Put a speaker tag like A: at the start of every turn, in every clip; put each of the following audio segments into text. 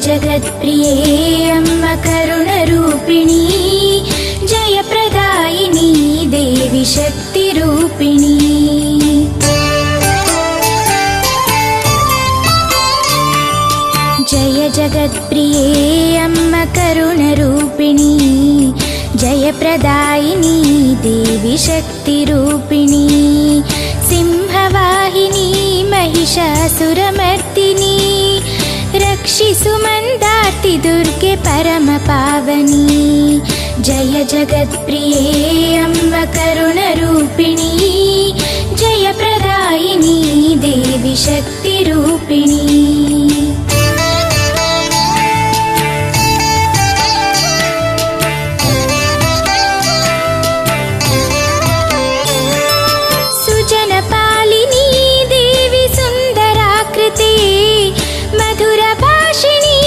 A: जगत्प्रिये अम्म करुणरूपिणी जयप्रदायिनी देवी शक्तिरूपिणी। जय जगत्प्रिये अम्म करुणरूपिणी जयप्रदायिनी देवी शक्तिरूपिणी। सिंहवाहिनी महिषासुरमर्दिनी रक्षिसु मंदार्ति दुर्गे परमपावनी। जय जगत्प्रिये अम्ब करुणरूपिणी जयप्रदायिनी देवी शक्तिरूपिणी। सुजनपालिनी देवी सुन्दराकृते मधुरभाषिणी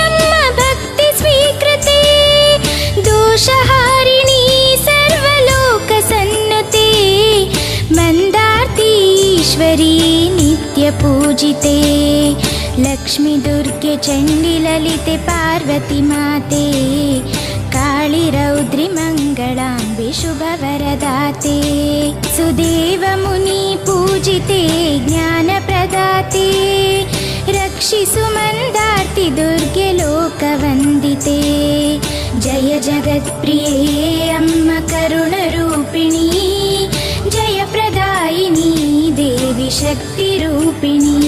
A: अम्म भक्ति स्वीकृते। दोषहारिणी सर्वलोकसन्नुते मन्दार्तीश्वरी नित्यपूजिते। लक्ष्मी दुर्गे चण्डी ललिते पार्वती माते काळी रौद्रि मङ्गलाम्बे शुभवरदाते। सुदेव मुनि पूजिते ज्ञानप्रदाते रक्षिसु मंदार्ति दुर्गे लोकवन्दिते। जय जगत्प्रिये अम्म करुणरूपिणी जयप्रदायिनी देवी शक्तिरूपिणी।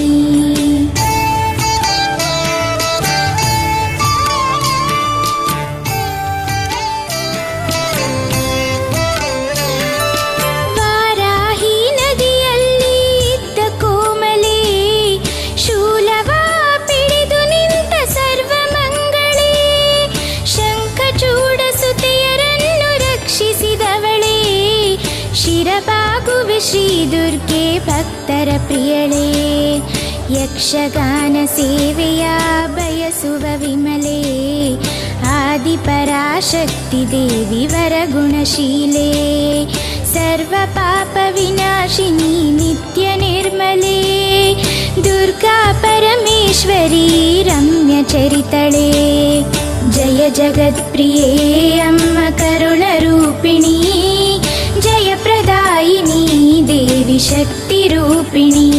A: ಶಿರಬಾಗುವೆ ಶ್ರೀ ದುರ್ಗೆ ಭಕ್ತರ ಪ್ರಿಯಳೇ। ಯಕ್ಷಗಾನ ಸೇವೆಯ ಬಯಸುವ ವಿಮಲೆ ಆದಿಪರಾಶಕ್ತಿ ದೇವಿ ವರಗುಣಶೀಲೆ। ಸರ್ವ ಪಾಪ ವಿನಾಶಿನಿ ನಿತ್ಯ ನಿರ್ಮಲೆ ದುರ್ಗಾ ಪರಮೇಶ್ವರಿ ರಮ್ಯ ಚರಿತಳೆ। ಜಯ ಜಗತ್ಪ್ರಿಯೇ ಅಮ್ಮ ಕರುಣರೂಪಿಣಿ जयप्रदायिनी देवी शक्तिरूपिणी।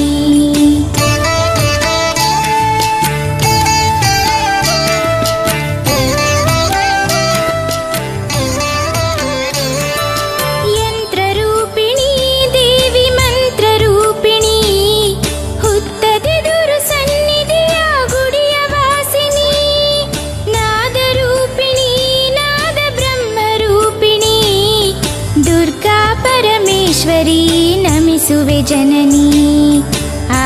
A: यन्त्ररूपिणी देवी मन्त्ररूपिणी हुत्तदೆದುರು सन्निधिಯ गुडिಯ वासिनी। नादरूपिणी नाद ब्रह्मरूपिणी दुर्गा परमेश्वरी नमिसुवे जननी।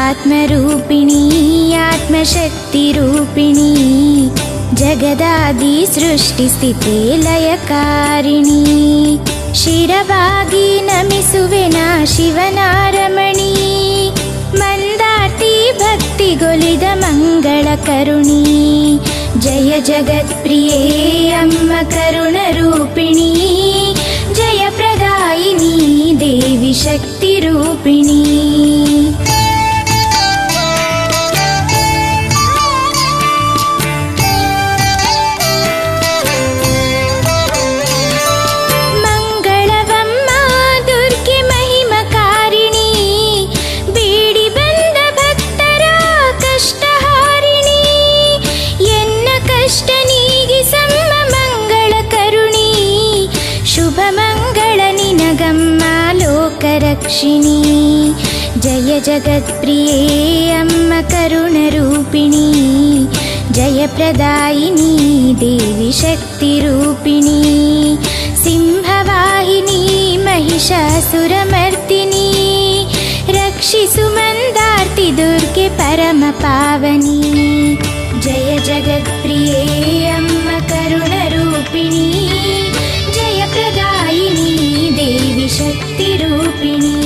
A: आत्मरूपिणी आत्मशक्तिरूपिणी जगदादि सृष्टि स्थिति लयकारिणी। शिरವಾಗಿ ನಮಿಸುವೆ ನಾ ಶಿವನಾರಮಣಿ ಮಂದಾರ್ತಿ ಭಕ್ತಿಗೊಲಿದ ಮಂಗಳ ಕರುಣಿ। ಜಯ ಜಗತ್ಪ್ರಿಯೇ ಅಮ್ಮ ಕರುಣರೂಪಿಣಿ जयप्रदायिनी देवी शक्तिरूपिणी। मंगलवम्मा दुर्गे महिमकारिणी ಬೇಡಿ ಬಂದ ಭಕ್ತರ ಕಷ್ಟಹಾರಿಣಿ। ಎನ್ನ ಕಷ್ಟ ನೀಗಿಸಮ್ಮ ಮಂಗಳ ಕರುಣಿ ಶುಭ ಮಂಗಳ ನಿನಗಮ್ಮ ಲೋಕರಕ್ಷಿಣಿ। ಜಯ ಜಗತ್ಪ್ರಿಯೇ ಅಮ್ಮ ಕರುಣರೂಪಿಣಿ ಜಯಪ್ರದಾಯಿನಿ ದೇವಿ ಶಕ್ತಿರೂಪಿಣಿ। ಸಿಂಹವಾಹಿನಿ महिषासुरमर्दिनी रक्षिसु मंदार्ति दुर्गे परम पावनी। जय जगत्प्रिये अम्म करुणरूपिणी जयप्रदायिनी देवी शक्तिरूपिणी।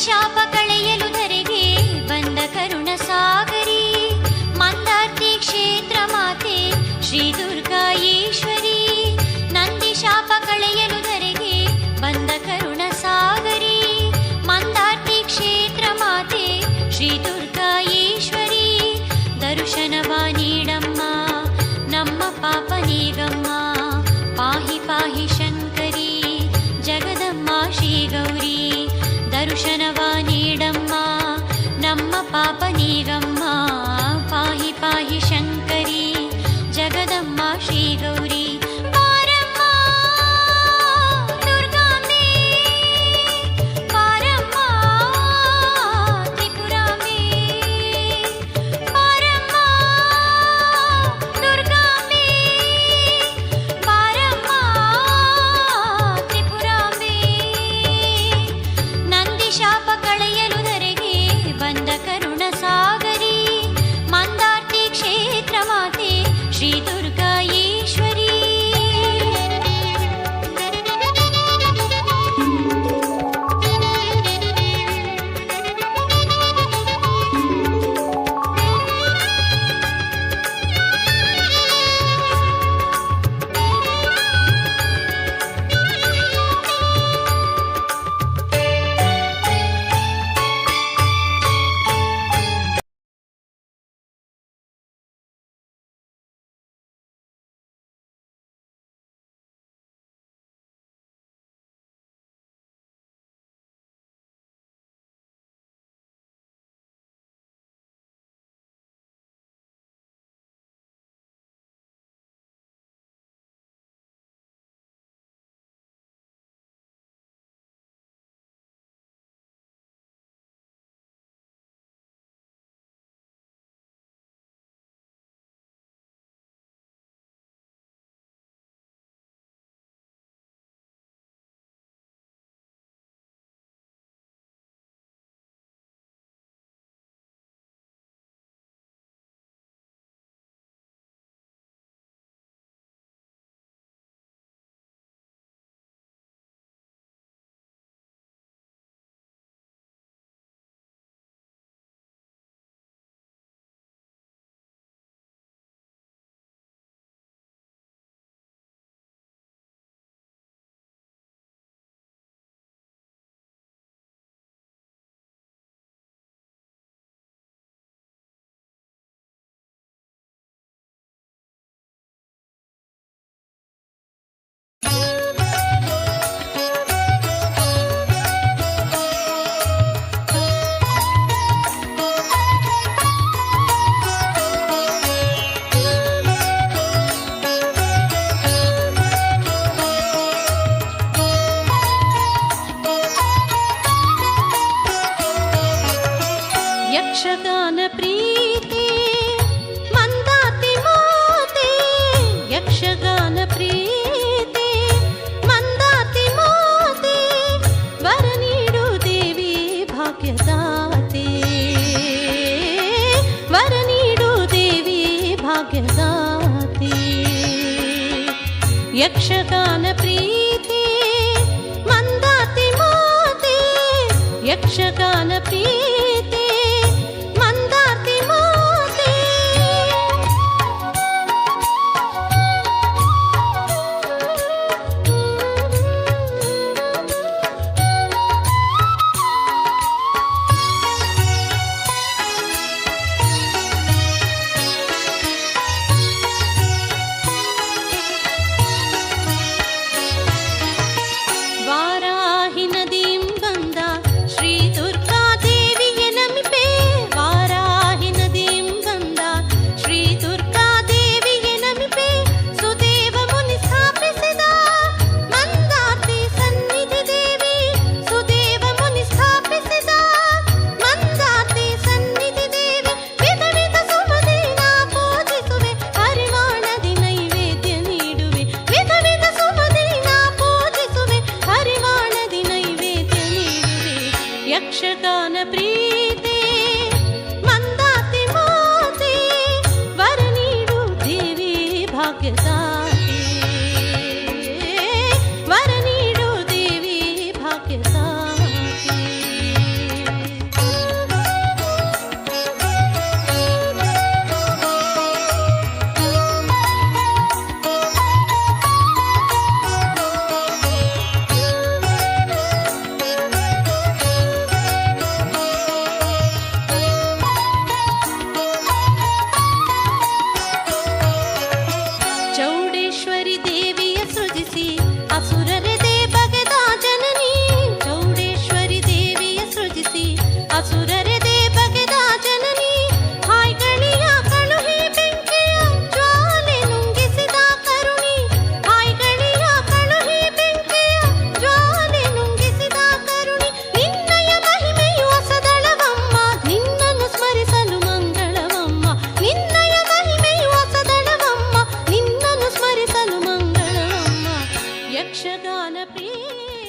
B: ಶಾಪ ಕಳೆಯಲು ಧರೆಗೆ ಬಂದ ಕರುಣ ಸಾಗರಿ ಮಂದಾರ್ತಿ ಕ್ಷೇತ್ರ ಮಾತೆ ಶ್ರೀ ದುರ್ಗಾಯೇಶ್ವರಿ, ನಂದಿ ಶಾಪ ಕಳೆಯಲು ಧರೆಗೆ ಬಂದ ಕರುಣ ಸಾಗರಿ, ಮಂದಾರ್ತಿ ಕ್ಷೇತ್ರ ಮಾತೆ ಶ್ರೀ ದುರ್ಗಾಯೇಶ್ವರಿ, ದರ್ಶನವ ನೀಡಮ್ಮ ನಮ್ಮ ಪಾಪ ನೀಗಮ್ಮ, ಪಾಹಿ ಪಾಹಿ ಶಂಕರಿ ಜಗದಮ್ಮ ಶ್ರೀ ಗೌರಿ, ದರ್ಶನವ ನೀಡಮ್ಮ ನಮ್ಮ ಪಾಪ ನೀಗಮ್ಮ, ಪಾಹಿ ಪಾಹಿ ಶಂಕರಿ ಜಗದಮ್ಮ ಶ್ರೀ ಗೌರಿ. ಬಾರಮ್ಮ ದುರ್ಗಾಂಬೆ, ಬಾರಮ್ಮ ತ್ರಿಪುರಾಂಬೆ, ಬಾರಮ್ಮ ದುರ್ಗಾಂಬೆ, ಬಾರಮ್ಮ ತ್ರಿಪುರಾಂಬೆ, ನಂದಿ ಶಾಪ ಕಳೆಯಲು ಧರೆಗೆ ಬಂದ ಕರುಣ ಸಾಗರಿ, ಮಂದಾರ್ತಿ ಕ್ಷೇತ್ರ ಮಾತೆ ಶ್ರೀ ದುರ್ಗಾಯೇಶ್ವರಿ. ಯಕ್ಷಗಾನ ಪ್ರೀತಿ ಮಂದಾತಿ ಮಾತೆ, ಯಕ್ಷಗಾನ ಪ್ರೀತಿ ಮಂದಾತಿ ಮಾತೆ, ವರ ನೀಡು ದೇವಿ ಭಾಗ್ಯದಾತೆ, ವರ ನೀಡು ದೇವಿ ಭಾಗ್ಯದಾತೆ. ಯಕ್ಷಗಾನ ಪ್ರೀತಿ ಮಂದಾತಿ ಮಾತೆ, ಯಕ್ಷಗಾನ ಪ್ರೀತಿ ಮಂದಾತಿ ಮಾತೆ. ವಾರಾಹಿ ನದಿಂ ಬಂದ ಶ್ರೀ ದುರ್ಗಾ ದೇವಿಗೆ ನಮಿಪೆ, ವಾರಾಹಿ ನದಿಂ ಬಂದ ಶ್ರೀ ದುರ್ಗಾ ದೇವಿಗೆ ನಮಿಪೆ, ಸುದೇವ ಮುನಿ ಸ್ಥಾಪಿಸಿದ ಮಂದಾರ್ತಿ ಸನ್ನಿಧಿ ದೇವಿ, ಸುದೇವ ಮುನಿ ಸ್ಥಾಪಿಸಿದ ಮಂದಾರ್ತಿ ಸನ್ನಿಧಿ ದೇವಿ, ವಿಧ ವಿಧ ಸುಮದಿನ ಪೂಜಿಸುವೆ, ಹರಿವಾಣದಿ ನೈವೇದ್ಯ ನೀಡುವೆ, ವಿಧ ವಿಧ ಸುಮದಿನ ಪೂಜಿಸುವೆ, ಹರಿವಾಣದಿ ನೈವೇದ್ಯ ನೀಡುವೆ. ಯಕ್ಷಗಾನ ಪ್ರೀತಿ ಮಂದಾತಿ ಮಾತೆ, ವರ ನೀಡು ದೇವಿ ಭಾಗ್ಯದಾತೆ, ವರ ನೀಡು ದೇವಿ ಭಾಗ್ಯದಾತೆ. ಯಕ್ಷಗಾನ ಪ್ರಿಯೇ